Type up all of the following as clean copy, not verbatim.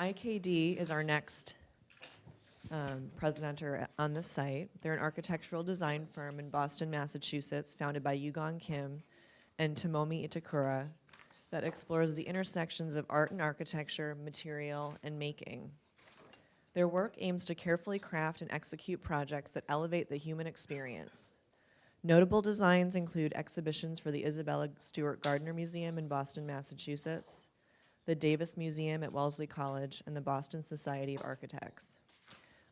IKD is our next presenter on this site. They're an architectural design firm in Boston, Massachusetts, founded by Yugon Kim and Tomomi Itakura, that explores the intersections of art and architecture, material, and making. Their work aims to carefully craft and execute projects that elevate the human experience. Notable designs include exhibitions for the Isabella Stewart Gardner Museum in Boston, Massachusetts, the Davis Museum at Wellesley College, and the Boston Society of Architects.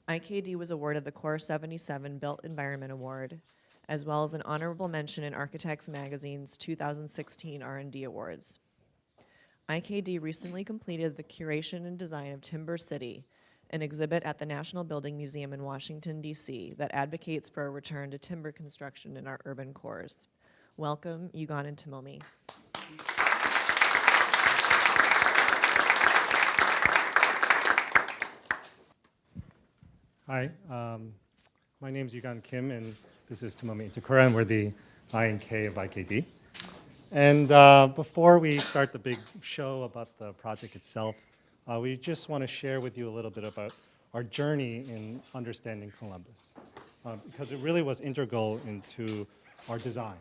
IKD was awarded the Core 77 Built Environment Award, as well as an honorable mention in Architects Magazine's 2016 R&D Awards. IKD recently completed the curation and design of Timber City, an exhibit at the National Building Museum in Washington, D.C. that advocates for a return to timber construction in our urban cores. Welcome, Yugon and Tomomi. Hi, my name is Yugon Kim, and this is Tomomi Itakura, and we're the I and K of IKD. And before we start the big show about the project itself, we just want to share with you a little bit about our journey in understanding Columbus, because it really was integral into our design.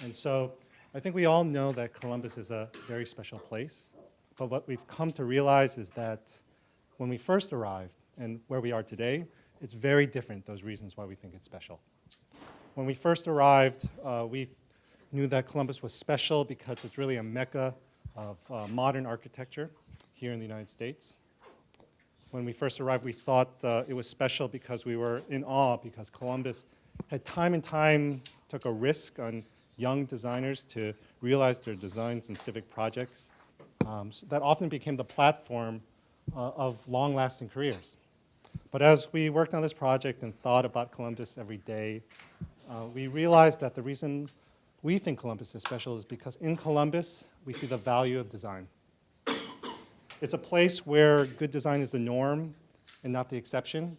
And so I think we all know that Columbus is a very special place, but what we've come to realize is that when we first arrived and where we are today, it's very different, those reasons why we think it's special. When we first arrived, we knew that Columbus was special because it's really a mecca of modern architecture here in the United States. When we first arrived, we thought it was special because we were in awe because Columbus had time and time took a risk on young designers to realize their designs and civic projects. So that often became the platform of long-lasting careers. But as we worked on this project and thought about Columbus every day, we realized that the reason we think Columbus is special is because in Columbus, we see the value of design. It's a place where good design is the norm and not the exception.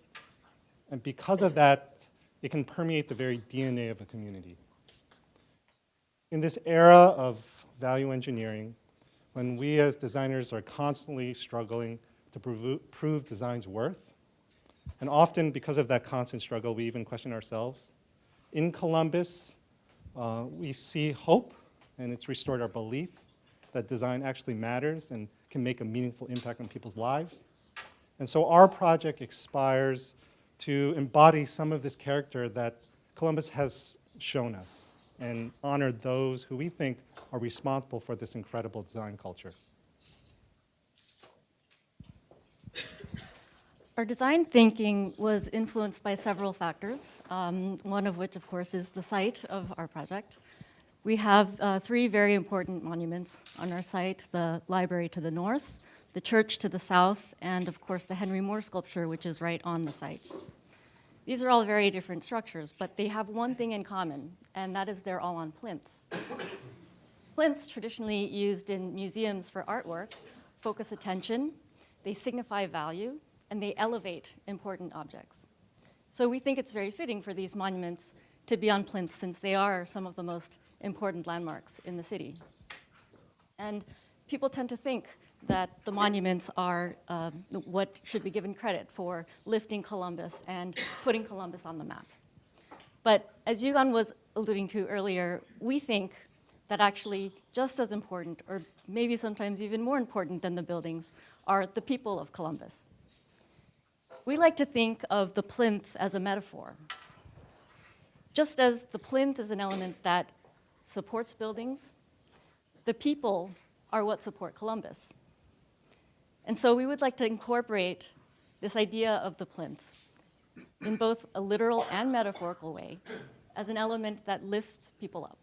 And because of that, it can permeate the very DNA of a community. In this era of value engineering, when we as designers are constantly struggling to prove design's worth, and often because of that constant struggle, we even question ourselves. In Columbus, we see hope, and it's restored our belief that design actually matters and can make a meaningful impact on people's lives. And so our project aspires to embody some of this character that Columbus has shown us and honor those who we think are responsible for this incredible design culture. Our design thinking was influenced by several factors, one of which, of course, is the site of our project. We have three very important monuments on our site: the library to the north, the church to the south, and, of course, the Henry Moore sculpture, which is right on the site. These are all very different structures, but they have one thing in common, and that is they're all on plinths. Plinths, traditionally used in museums for artwork, focus attention, they signify value, and they elevate important objects. So we think it's very fitting for these monuments to be on plinths, since they are some of the most important landmarks in the city. And people tend to think that the monuments are what should be given credit for lifting Columbus and putting Columbus on the map. But as Yugon was alluding to earlier, we think that actually just as important, or maybe sometimes even more important than the buildings, are the people of Columbus. We like to think of the plinth as a metaphor. Just as the plinth is an element that supports buildings, the people are what support Columbus. And so we would like to incorporate this idea of the plinth in both a literal and metaphorical way as an element that lifts people up.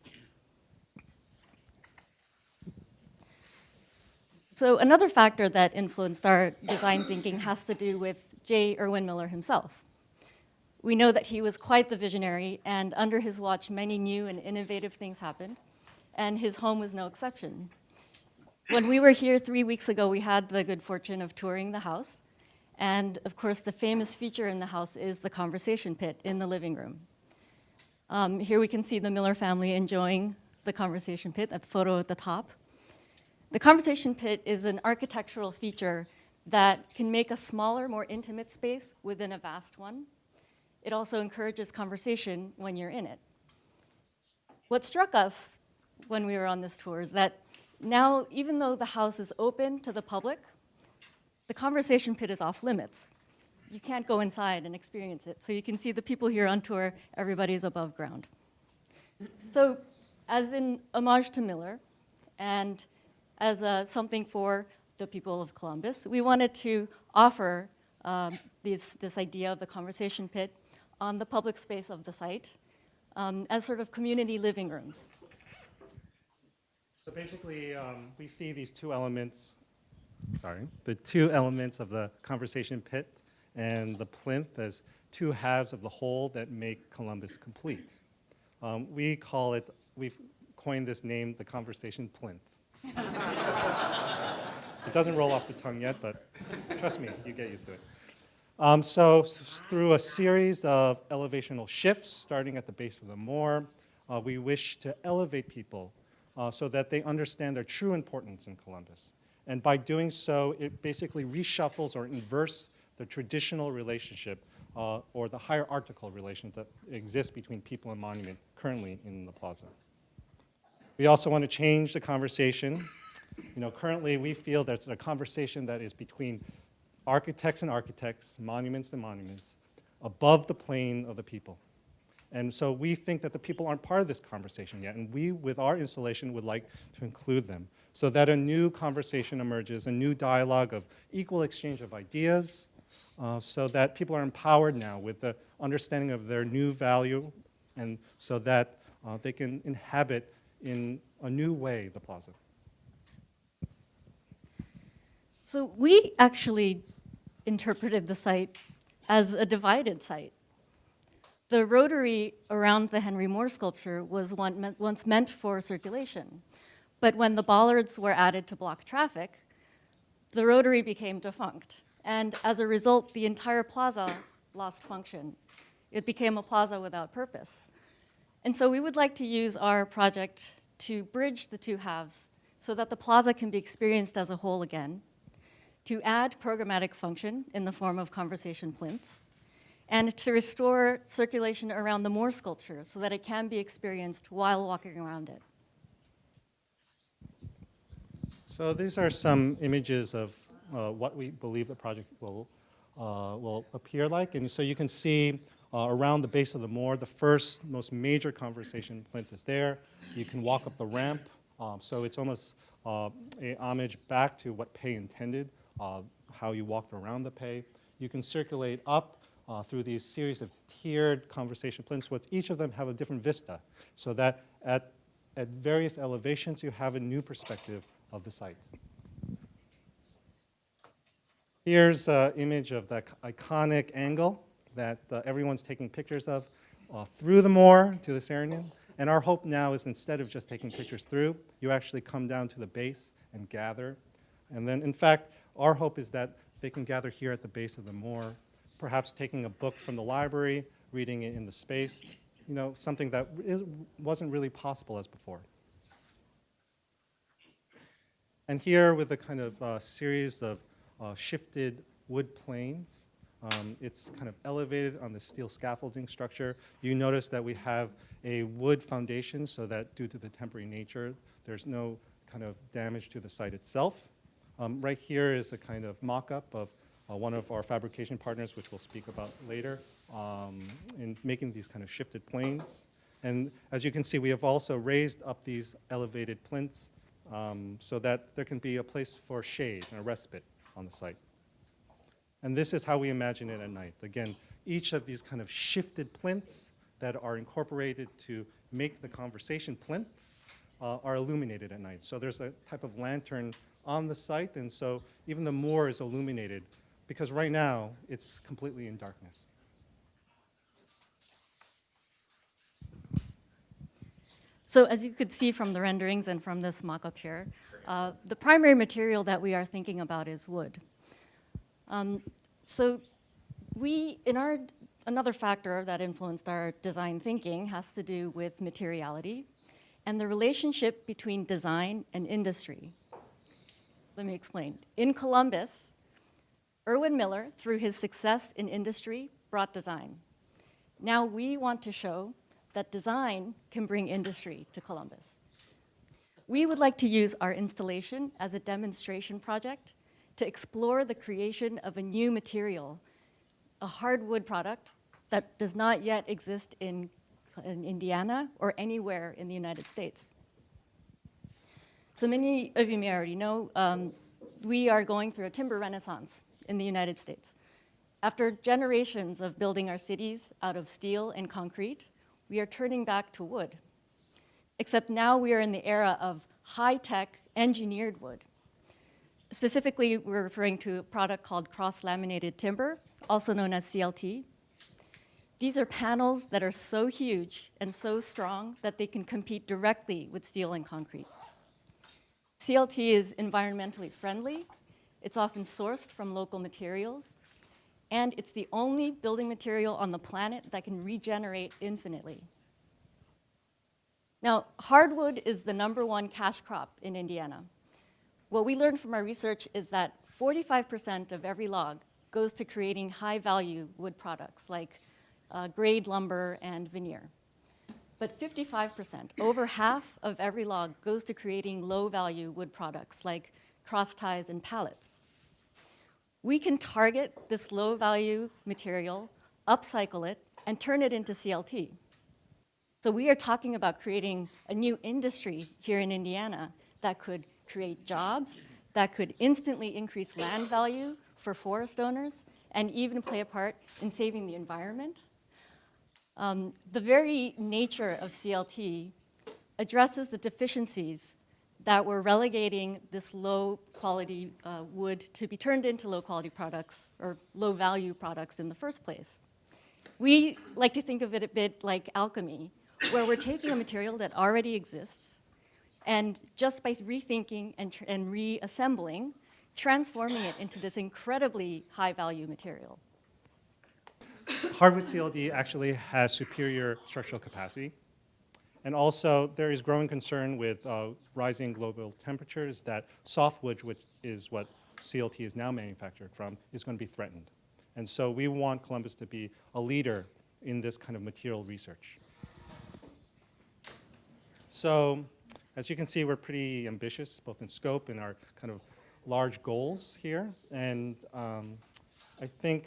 So another factor that influenced our design thinking has to do with J. Irwin Miller himself. We know that he was quite the visionary, and under his watch, many new and innovative things happened, and his home was no exception. When we were here 3 weeks ago, we had the good fortune of touring the house, and of course, the famous feature in the house is the conversation pit in the living room. Here we can see the Miller family enjoying the conversation pit, that photo at the top. The conversation pit is an architectural feature that can make a smaller, more intimate space within a vast one. It also encourages conversation when you're in it. What struck us when we were on this tour is that now, even though the house is open to the public, the conversation pit is off limits. You can't go inside and experience it. So you can see the people here on tour, everybody's above ground. So as in homage to Miller, and as something for the people of Columbus, we wanted to offer this idea of the conversation pit on the public space of the site as sort of community living rooms. So basically, we see these two elements, the two elements of the conversation pit and the plinth as two halves of the whole that make Columbus complete. We've coined this name, the conversation plinth. It doesn't roll off the tongue yet, but trust me, you get used to it. So through a series of elevational shifts, starting at the base of the moor, we wish to elevate people so that they understand their true importance in Columbus. And by doing so, it basically reshuffles or inverts the traditional relationship or the hierarchical relationship that exists between people and monument currently in the plaza. We also want to change the conversation. Currently we feel there's a conversation that is between architects and architects, monuments and monuments, above the plane of the people. And so we think that the people aren't part of this conversation yet, and we, with our installation, would like to include them so that a new conversation emerges, a new dialogue of equal exchange of ideas, so that people are empowered now with the understanding of their new value, and so that they can inhabit in a new way the plaza. So we actually interpreted the site as a divided site. The rotary around the Henry Moore sculpture was once meant for circulation, but when the bollards were added to block traffic, the rotary became defunct. And as a result, the entire plaza lost function. It became a plaza without purpose. And so we would like to use our project to bridge the two halves so that the plaza can be experienced as a whole again, to add programmatic function in the form of conversation plinths, and to restore circulation around the Moore sculpture so that it can be experienced while walking around it. So these are some images of what we believe the project will appear like. And so you can see around the base of the Moore, the first most major conversation plinth is there. You can walk up the ramp. So it's almost a homage back to what Pei intended, how you walked around the Pei. You can circulate up through these series of tiered conversation plinths, with each of them have a different vista, so that at various elevations you have a new perspective of the site. Here's an image of that iconic angle that everyone's taking pictures of through the Moor to the Saranac. And our hope now is, instead of just taking pictures through, you actually come down to the base and gather. And then, in fact, our hope is that they can gather here at the base of the Moor, perhaps taking a book from the library, reading it in the space, something that wasn't really possible as before. And here, with a kind of series of shifted wood planes, it's kind of elevated on the steel scaffolding structure. You notice that we have a wood foundation so that, due to the temporary nature, there's no kind of damage to the site itself. Right here is a kind of mock-up of one of our fabrication partners, which we'll speak about later, in making these kind of shifted planes. And as you can see, we have also raised up these elevated plinths so that there can be a place for shade and a respite on the site. And this is how we imagine it at night. Again, each of these kind of shifted plinths that are incorporated to make the conversation plinth are illuminated at night. So there's a type of lantern on the site, and so even the Moor is illuminated, because right now it's completely in darkness. So as you could see from the renderings and from this mock-up here, the primary material that we are thinking about is wood. So another factor that influenced our design thinking has to do with materiality and the relationship between design and industry. Let me explain. In Columbus, Irwin Miller, through his success in industry, brought design. Now we want to show that design can bring industry to Columbus. We would like to use our installation as a demonstration project to explore the creation of a new material, a hardwood product that does not yet exist in Indiana or anywhere in the United States. So many of you may already know, we are going through a timber renaissance in the United States. After generations of building our cities out of steel and concrete, we are turning back to wood. Except now we are in the era of high-tech engineered wood. Specifically, we're referring to a product called cross-laminated timber, also known as CLT. These are panels that are so huge and so strong that they can compete directly with steel and concrete. CLT is environmentally friendly, it's often sourced from local materials, and it's the only building material on the planet that can regenerate infinitely. Now, hardwood is the #1 cash crop in Indiana. What we learned from our research is that 45% of every log goes to creating high-value wood products like grade lumber and veneer. But 55%, over half of every log, goes to creating low-value wood products like cross ties and pallets. We can target this low-value material, upcycle it, and turn it into CLT. So we are talking about creating a new industry here in Indiana that could create jobs, that could instantly increase land value for forest owners, and even play a part in saving the environment. The very nature of CLT addresses the deficiencies that were relegating this low-quality wood to be turned into low-quality products or low-value products in the first place. We like to think of it a bit like alchemy, where we're taking a material that already exists and just by rethinking and reassembling, transforming it into this incredibly high-value material. Hardwood CLD actually has superior structural capacity. And also, there is growing concern with rising global temperatures that softwood, which is what CLT is now manufactured from, is going to be threatened. And so we want Columbus to be a leader in this kind of material research. So as you can see, we're pretty ambitious, both in scope and our kind of large goals here. And I think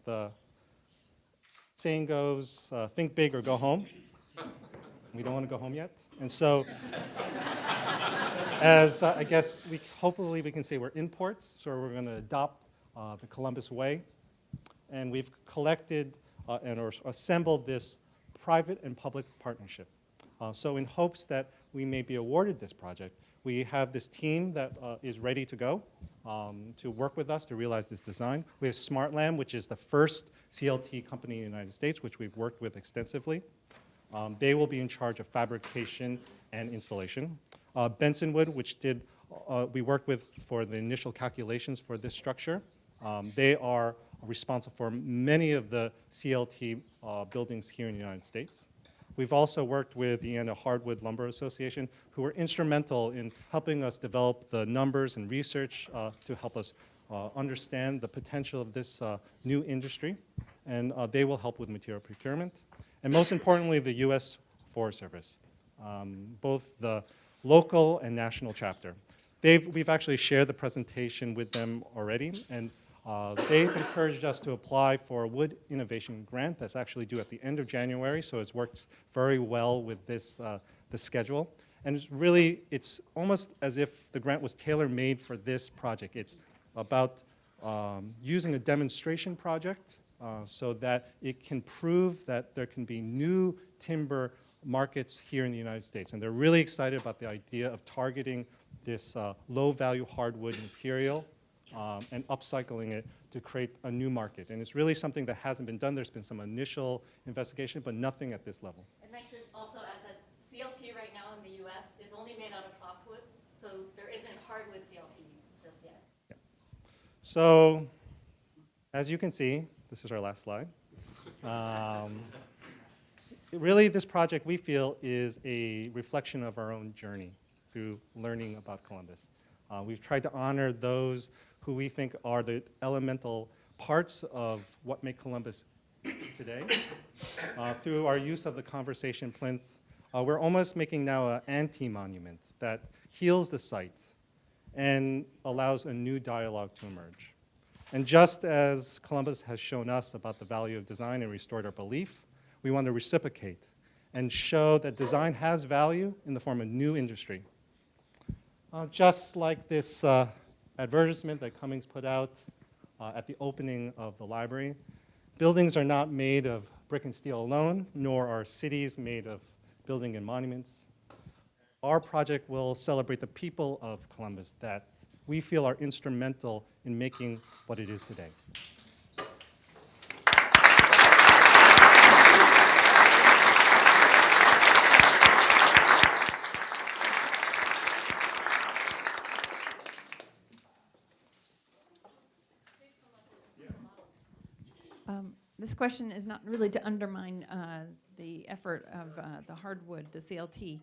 the saying goes, think big or go home. We don't want to go home yet. And so as I guess hopefully we can say we're imports, so we're going to adopt the Columbus way. And we've collected and assembled this private and public partnership. So in hopes that we may be awarded this project, we have this team that is ready to go to work with us to realize this design. We have SmartLam, which is the first CLT company in the United States, which we've worked with extensively. They will be in charge of fabrication and installation. Bensonwood, which we worked with for the initial calculations for this structure. They are responsible for many of the CLT buildings here in the United States. We've also worked with the Indiana Hardwood Lumber Association, who were instrumental in helping us develop the numbers and research to help us understand the potential of this new industry. And they will help with material procurement. And most importantly, the U.S. Forest Service, both the local and national chapter. We've actually shared the presentation with them already, and they've encouraged us to apply for a wood innovation grant that's actually due at the end of January, so it works very well with this the schedule. And it's almost as if the grant was tailor-made for this project. It's about using a demonstration project so that it can prove that there can be new timber markets here in the United States. And they're really excited about the idea of targeting this low-value hardwood material and upcycling it to create a new market. And it's really something that hasn't been done. There's been some initial investigation, but nothing at this level. And I should also add that CLT right now in the U.S. is only made out of softwoods, so there isn't hardwood CLT just yet. Yeah. So as you can see, this is our last slide. Really, this project, we feel, is a reflection of our own journey through learning about Columbus. We've tried to honor those who we think are the elemental parts of what make Columbus today. Through our use of the conversation plinth, we're almost making now an anti-monument that heals the site and allows a new dialogue to emerge. And just as Columbus has shown us about the value of design and restored our belief, we want to reciprocate and show that design has value in the form of new industry. Just like this advertisement that Cummings put out at the opening of the library, buildings are not made of brick and steel alone, nor are cities made of building and monuments. Our project will celebrate the people of Columbus that we feel are instrumental in making what it is today. This question is not really to undermine the effort of the hardwood, the CLT.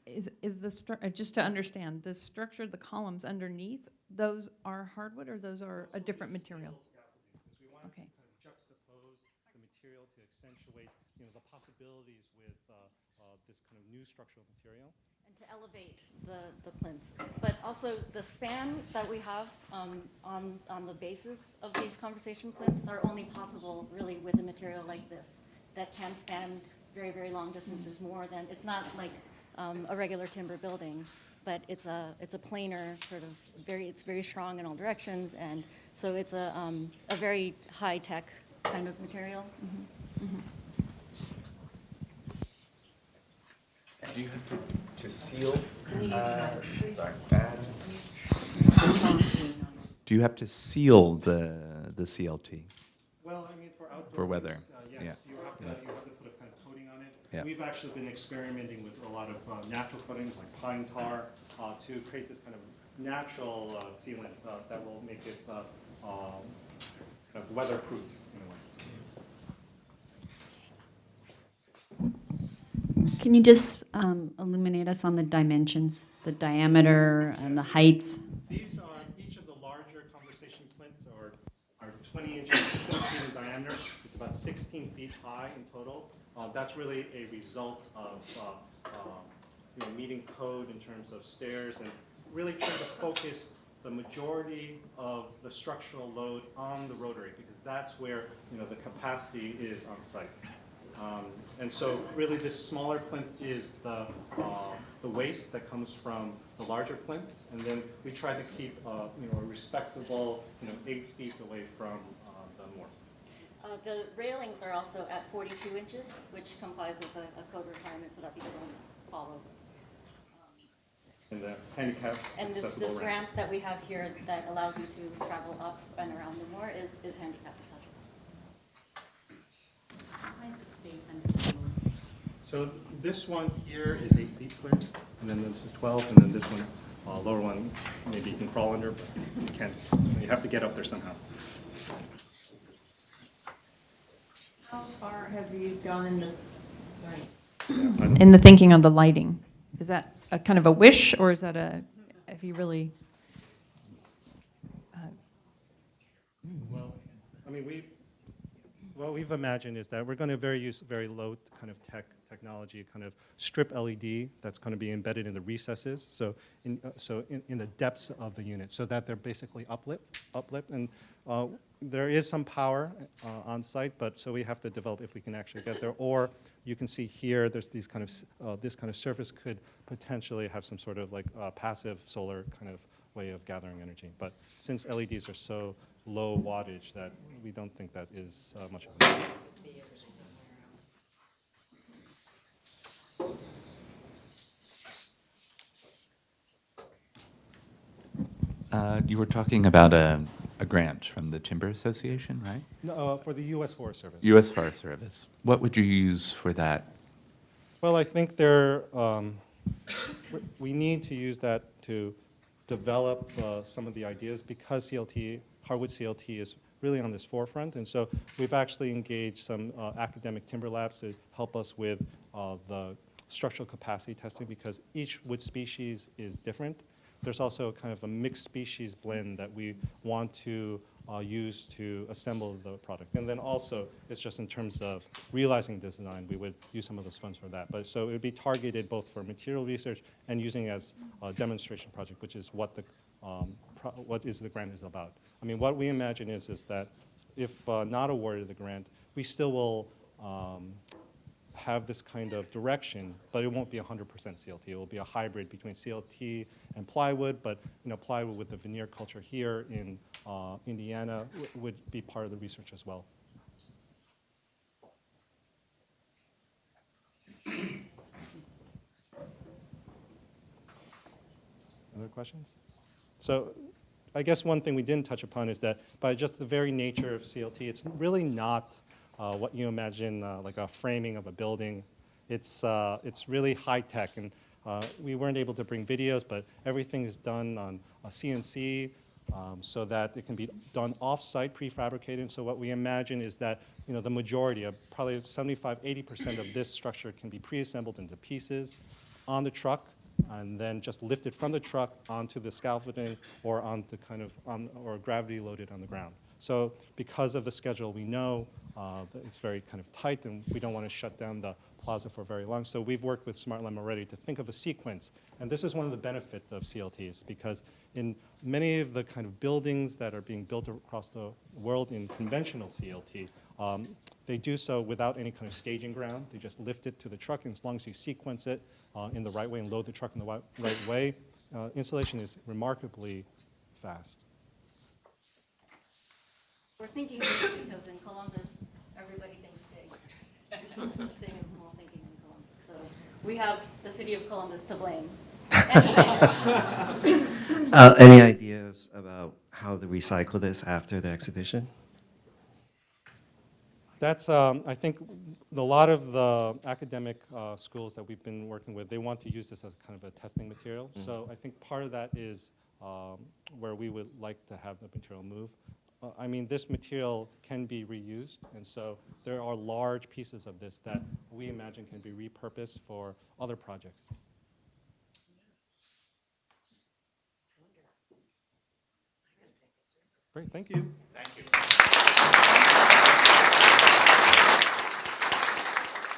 Is the just to understand, the structure, the columns underneath, those are hardwood or those are a different material? We want Okay. to kind of juxtapose the material to accentuate, the possibilities with this kind of new structural material. And to elevate the plinths. But also the span that we have on the bases of these conversation plinths are only possible really with a material like this that can span very, very long distances more than, it's not like a regular timber building, but it's a planar sort of it's very strong in all directions, and so it's a very high-tech kind of material. Mm-hmm. Mm-hmm. Do you have to seal? Do you have to seal the CLT? Well, I mean, for outdoor For weather, use, yes, yeah. you have to Yeah. put a kind of coating on it. Yeah. We've actually been experimenting with a lot of natural coatings like pine tar to create this kind of natural sealant that will make it kind of weatherproof in a way. Can you just illuminate us on the dimensions, the diameter and the heights? These are, each of the larger conversation plinths are 20 inches, 6 feet in diameter. It's about 16 feet high in total. That's really a result of meeting code in terms of stairs and really trying to focus the majority of the structural load on the rotary, because that's where the capacity is on site. And so really this smaller plinth is the waste that comes from the larger plinth, and then we try to keep a respectable 8 feet away from the more. The railings are also at 42 inches, which complies with a code requirement so that people don't fall over. And the handicap And this accessible ramp that we have here that allows you to travel up and around the moor is handicap accessible. How is the space under the moor? So this one here is 8 feet clear, and then this is 12, and then this one, lower one, maybe you can crawl under, but you can't. You have to get up there somehow. How far have you gone in the, Yeah, in the thinking of the lighting? Is that a kind of a wish, or is that have you really? Well, I mean, what we've imagined is that we're going to use very low kind of technology, kind of strip LED that's going to be embedded in the recesses, so in the depths of the unit, so that they're basically uplit, and there is some power on site, but so we have to develop if we can actually get there. Or you can see here, there's these kind of this kind of surface could potentially have some sort of like passive solar kind of way of gathering energy. But since LEDs are so low wattage, that we don't think that is much of an issue. You were talking about a grant from the Timber Association, right? No, for the U.S. Forest Service. U.S. Forest Service. What would you use for that? Well, I think we need to use that to develop some of the ideas, because hardwood CLT is really on this forefront. And so we've actually engaged some academic timber labs to help us with the structural capacity testing, because each wood species is different. there's also kind of a mixed species blend that we want to use to assemble the product. And then also, it's just in terms of realizing design, we would use some of those funds for that. But so it would be targeted both for material research and using as a demonstration project, which is what the grant is about. I mean, what we imagine is that if not awarded the grant, we still will have this kind of direction, but it won't be 100% CLT. It will be a hybrid between CLT and plywood, but plywood with the veneer culture here in Indiana would be part of the research as well. Other questions? So I guess one thing we didn't touch upon is that by just the very nature of CLT, it's really not what you imagine like a framing of a building. It's really high tech, and we weren't able to bring videos, but everything is done on a CNC so that it can be done off-site, prefabricated. So what we imagine is that the majority of probably 75–80% of this structure can be pre-assembled into pieces on the truck, and then just lifted from the truck onto the scaffolding or onto or gravity loaded on the ground. So because of the schedule, we know that it's very kind of tight, and we don't want to shut down the plaza for very long. So we've worked with SmartLem already to think of a sequence. And this is one of the benefits of CLTs, because in many of the kind of buildings that are being built across the world in conventional CLT, they do so without any kind of staging ground. They just lift it to the truck, and as long as you sequence it in the right way and load the truck in the right way, installation is remarkably fast. We're thinking big because in Columbus, everybody thinks big. There's no such thing as small thinking in Columbus. So we have the city of Columbus to blame. Any ideas about how to recycle this after the exhibition? That's, I think, a lot of the academic schools that we've been working with, they want to use this as kind of a testing material. So I think part of that is where we would like to have the material move. I mean, this material can be reused, and so there are large pieces of this that we imagine can be repurposed for other projects. Great, thank you. Thank you.